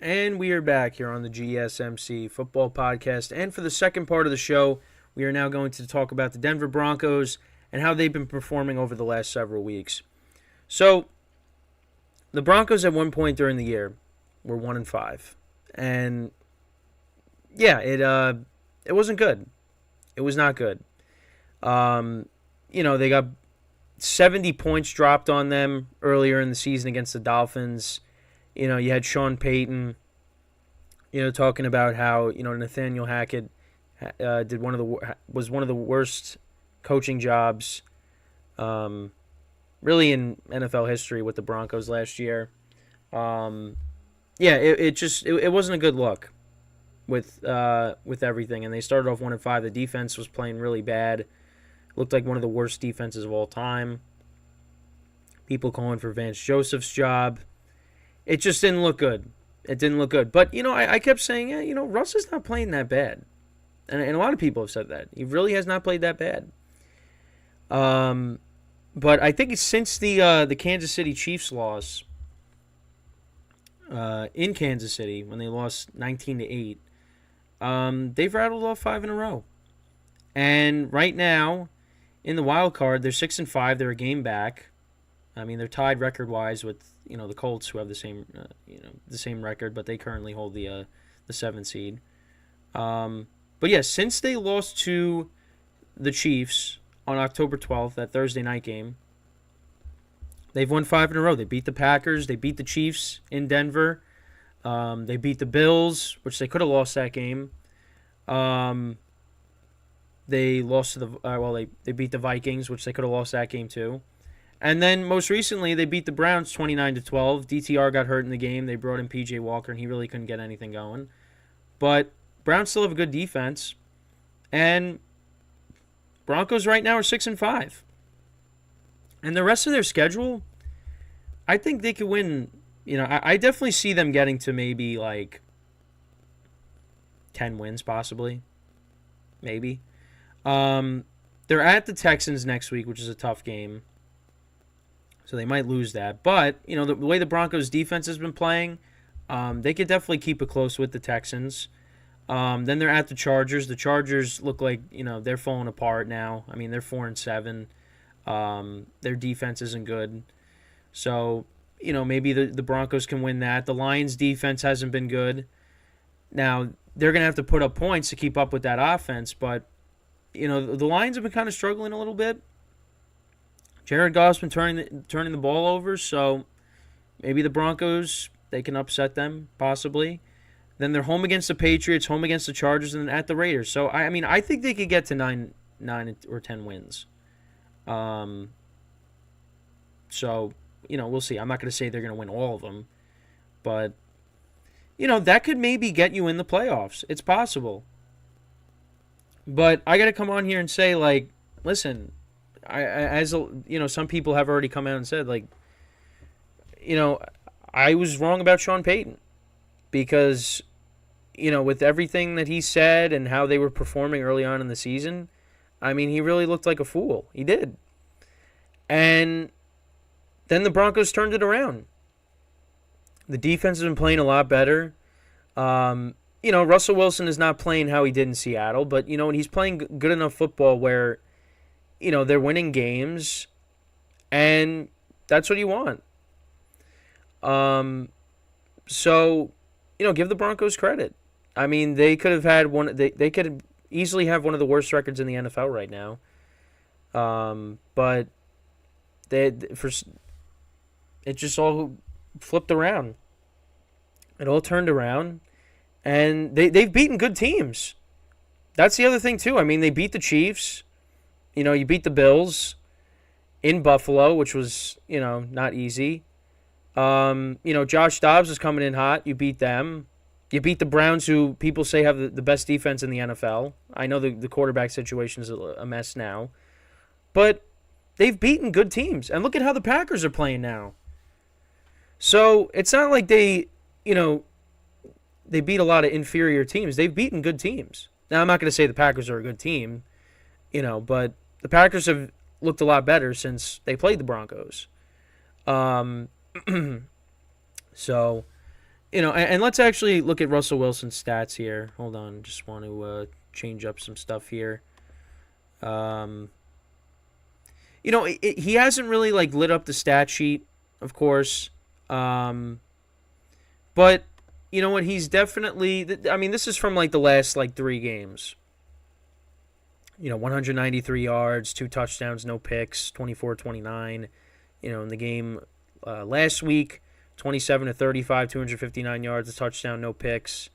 And we are back here on the GSMC football podcast. And for the second part of the show, we are now going to talk about the Denver Broncos and how they've been performing over the last several weeks. So, the Broncos at one point during the year were 1-5. And yeah, it wasn't good. It was not good. They got 70 points dropped on them earlier in the season against the Dolphins. You had Sean Payton, talking about how, Nathaniel Hackett was one of the worst coaching jobs, really in NFL history with the Broncos last year. It wasn't a good look with everything, and they started off 1-5. The defense was playing really bad. Looked like one of the worst defenses of all time. People calling for Vance Joseph's job. It just didn't look good. It didn't look good. But, I kept saying, Russ is not playing that bad. And a lot of people have said that. He really has not played that bad. But I think since the Kansas City Chiefs loss in Kansas City, when they lost 19-8, they've rattled off 5 in a row. And right now, in the wild card, they're 6-5. They're a game back. I mean, they're tied record-wise with the Colts, who have the same record, but they currently hold the 7th seed. But yeah, since they lost to the Chiefs on October 12th, that Thursday night game, they've won 5 in a row. They beat the Packers. They beat the Chiefs in Denver. They beat the Bills, which they could have lost that game. They lost to they beat the Vikings, which they could have lost that game too. And then most recently, they beat the Browns 29-12. DTR got hurt in the game. They brought in P.J. Walker, and he really couldn't get anything going. But Browns still have a good defense. And Broncos right now are 6-5. And the rest of their schedule, I think they could win. I definitely see them getting to maybe like 10 wins possibly. Maybe. They're at the Texans next week, which is a tough game. So they might lose that. But, the way the Broncos defense has been playing, they could definitely keep it close with the Texans. Then they're at the Chargers. The Chargers look like, they're falling apart now. I mean, they're 4-7. Their defense isn't good. So, maybe the Broncos can win that. The Lions' defense hasn't been good. Now, they're going to have to put up points to keep up with that offense. But, the Lions have been kind of struggling a little bit. Jared Goff's been turning the ball over, so maybe the Broncos, they can upset them, possibly. Then they're home against the Patriots, home against the Chargers, and then at the Raiders. So, I think they could get to 9 or 10 wins. So, we'll see. I'm not going to say they're going to win all of them. But, that could maybe get you in the playoffs. It's possible. But I got to come on here and say, listen, some people have already come out and said, I was wrong about Sean Payton because, with everything that he said and how they were performing early on in the season, he really looked like a fool. He did. And then the Broncos turned it around. The defense has been playing a lot better. Russell Wilson is not playing how he did in Seattle, but, he's playing good enough football where, they're winning games, and that's what you want. So, give the Broncos credit. They could have had they could easily have one of the worst records in the NFL right now. But it just all flipped around. It all turned around, and they've beaten good teams. That's the other thing too. They beat the Chiefs. You beat the Bills in Buffalo, which was, not easy. Josh Dobbs is coming in hot. You beat them. You beat the Browns, who people say have the best defense in the NFL. I know the quarterback situation is a mess now. But they've beaten good teams. And look at how the Packers are playing now. So it's not like they beat a lot of inferior teams. They've beaten good teams. Now, I'm not going to say the Packers are a good team, but the Packers have looked a lot better since they played the Broncos. So, and let's actually look at Russell Wilson's stats here. Hold on, just want to change up some stuff here. He hasn't really like lit up the stat sheet, of course. But you know what? He's definitely. I mean, this is from like the last like 3 games. 193 yards, 2 touchdowns, no picks, 24-29. In the game last week, 27 of 35, 259 yards, a touchdown, no picks.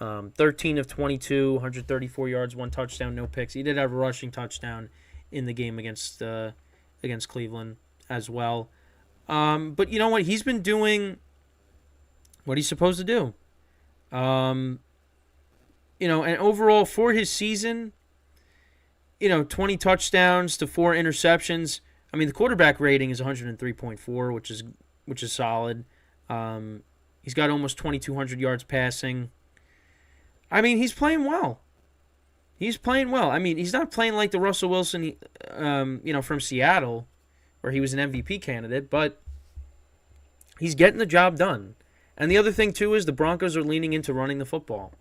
13 of 22, 134 yards, 1 touchdown, no picks. He did have a rushing touchdown in the game against Cleveland as well. But you know what? He's been doing what he's supposed to do. And overall for his season, 20 touchdowns to 4 interceptions. I mean, the quarterback rating is 103.4, which is solid. He's got almost 2,200 yards passing. I mean, he's playing well. I mean, he's not playing like the Russell Wilson, from Seattle, where he was an MVP candidate, but he's getting the job done. And the other thing, too, is the Broncos are leaning into running the football.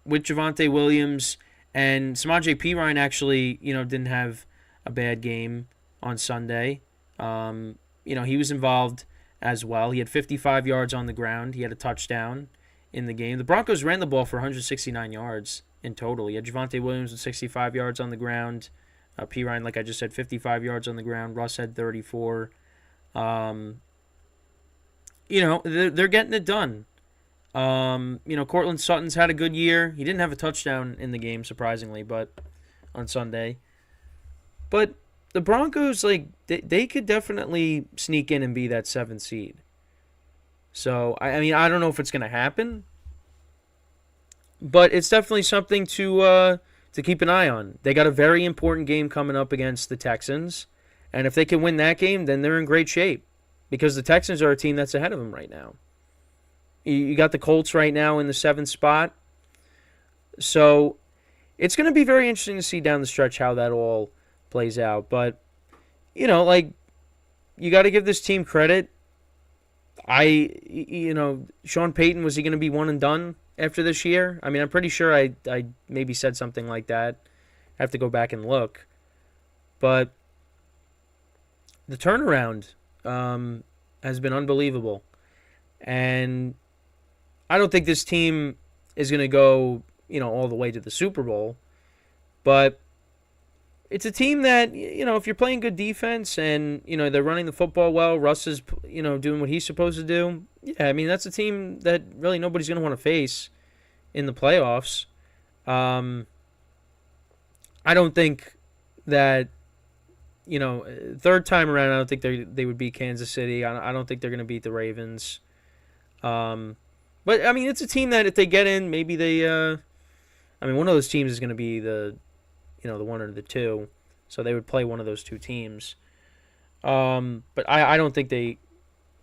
With Javonte Williams and Samaje Perine actually, didn't have a bad game on Sunday. He was involved as well. He had 55 yards on the ground. He had a touchdown in the game. The Broncos ran the ball for 169 yards in total. He had Javonte Williams with 65 yards on the ground. Perine, like I just said, 55 yards on the ground. Russ had 34. They're getting it done. Cortland Sutton's had a good year. He didn't have a touchdown in the game, surprisingly, but on Sunday. But the Broncos, they could definitely sneak in and be that 7th seed. So, I mean, I don't know if it's going to happen, but it's definitely something to keep an eye on. They got a very important game coming up against the Texans, and if they can win that game, then they're in great shape because the Texans are a team that's ahead of them right now. You got the Colts right now in the 7th spot. So it's going to be very interesting to see down the stretch how that all plays out. But, you got to give this team credit. Sean Payton, was he going to be one and done after this year? I mean, I'm pretty sure I maybe said something like that. I have to go back and look. But the turnaround has been unbelievable. And I don't think this team is going to go, all the way to the Super Bowl. But it's a team that, if you're playing good defense and, they're running the football well, Russ is, doing what he's supposed to do. Yeah, I mean, that's a team that really nobody's going to want to face in the playoffs. I don't think that, third time around, I don't think they would beat Kansas City. I don't think they're going to beat the Ravens. But I mean, it's a team that if they get in, maybe they. One of those teams is going to be the 1 or the 2, so they would play one of those 2 teams. But I don't think they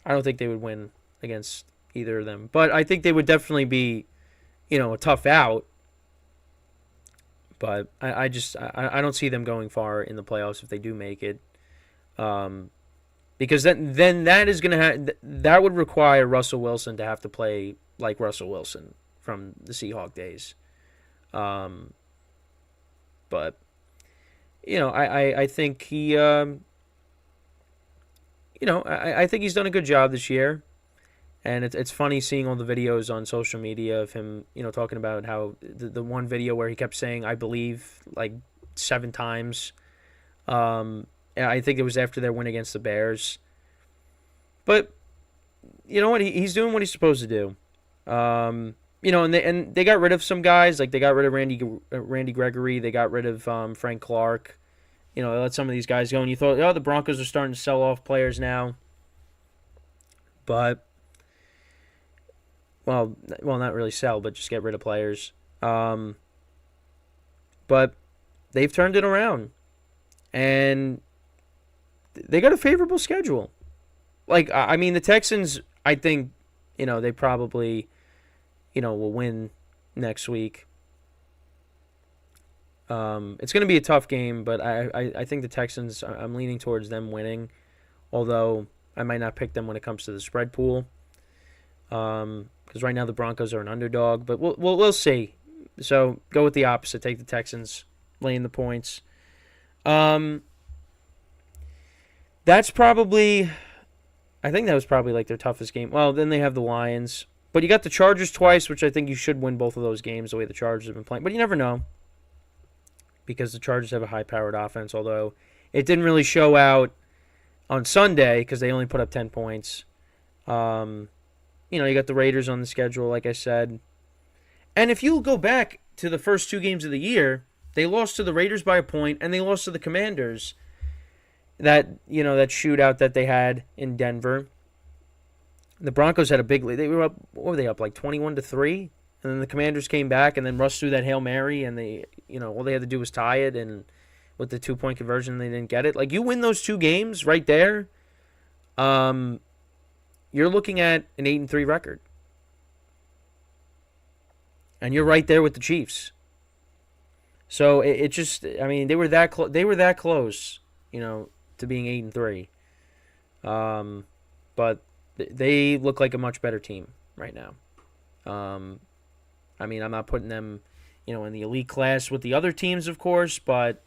would win against either of them. But I think they would definitely be, a tough out. But I don't see them going far in the playoffs if they do make it. Because then that is that would require Russell Wilson to have to play like Russell Wilson from the Seahawk days. But I think he I think he's done a good job this year. And it's funny seeing all the videos on social media of him, talking about how the one video where he kept saying "I believe" like 7 times. I think it was after their win against the Bears. But you know what? He's doing what he's supposed to do. And they got rid of some guys. Like they got rid of Randy Gregory. They got rid of Frank Clark. They let some of these guys go. And you thought, the Broncos are starting to sell off players now. But well, not really sell, but just get rid of players. But they've turned it around. And they got a favorable schedule. The Texans, I think, they probably, will win next week. It's going to be a tough game, but I think the Texans, I'm leaning towards them winning. Although, I might not pick them when it comes to the spread pool. Because right now the Broncos are an underdog, but we'll see. So go with the opposite. Take the Texans, laying the points. That's probably, I think that was probably like their toughest game. Well, then they have the Lions, but you got the Chargers twice, which I think you should win both of those games the way the Chargers have been playing. But you never know, because the Chargers have a high-powered offense. Although it didn't really show out on Sunday because they only put up 10 points. You got the Raiders on the schedule, like I said. And if you go back to the first 2 games of the year, they lost to the Raiders by a point, and they lost to the Commanders. That shootout that they had in Denver. The Broncos had a big lead. They were up, what were they up, like 21-3? And then the Commanders came back and then rushed through that Hail Mary, and all they had to do was tie it, and with the 2-point conversion, they didn't get it. Like, you win those 2 games right there, you're looking at an 8-3 record. And you're right there with the Chiefs. So it just, they were that close, to being 8-3. But they look like a much better team right now. I'm not putting them, in the elite class with the other teams, of course, but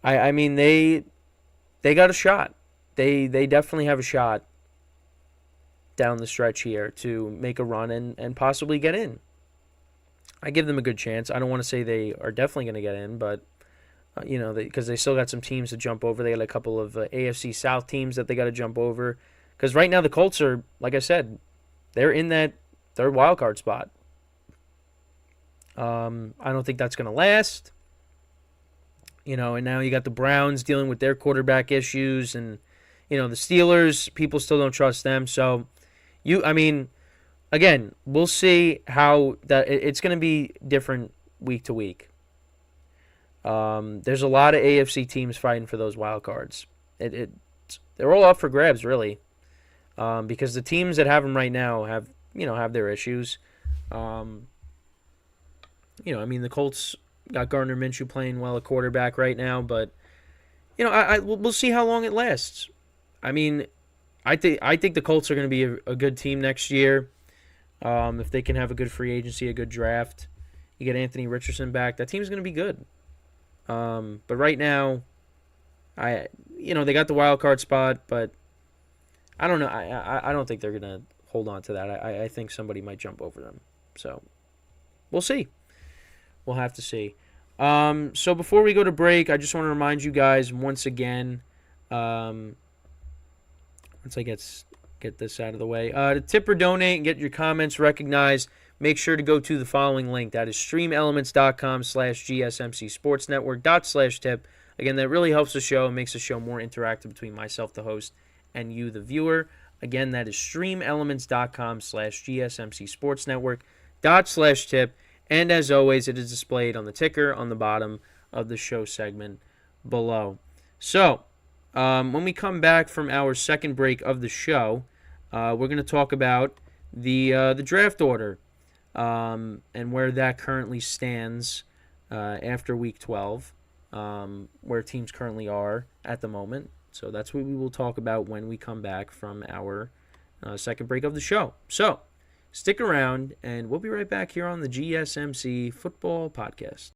they got a shot. They definitely have a shot down the stretch here to make a run and possibly get in. I give them a good chance. I don't want to say they are definitely going to get in, but because they still got some teams to jump over. They got a couple of AFC South teams that they got to jump over. Because right now the Colts are, like I said, they're in that third wild card spot. I don't think that's going to last. And now you got the Browns dealing with their quarterback issues, and the Steelers, people still don't trust them. So again, we'll see how that it's going to be different week to week. There's a lot of AFC teams fighting for those wild cards. They're all up for grabs, really, because the teams that have them right now have their issues. The Colts got Gardner Minshew playing well at quarterback right now, but we'll see how long it lasts. I think the Colts are going to be a good team next year. If they can have a good free agency, a good draft, you get Anthony Richardson back, that team's going to be good. But right now, they got the wild card spot, but I don't know. I don't think they're going to hold on to that. I think somebody might jump over them. So we'll see. We'll have to see. So before we go to break, I just want to remind you guys once again, once I get this out of the way, to tip or donate and get your comments recognized, make sure to go to the following link. That is streamelements.com/gsmcsportsnetwork./tip. Again, that really helps the show and makes the show more interactive between myself, the host, and you, the viewer. Again, that is streamelements.com/gsmcsportsnetwork./tip. And as always, it is displayed on the ticker on the bottom of the show segment below. So, when we come back from our second break of the show, we're going to talk about the draft order and where that currently stands after Week 12, where teams currently are at the moment. So that's what we will talk about when we come back from our second break of the show. So, stick around, and we'll be right back here on the GSMC Football Podcast.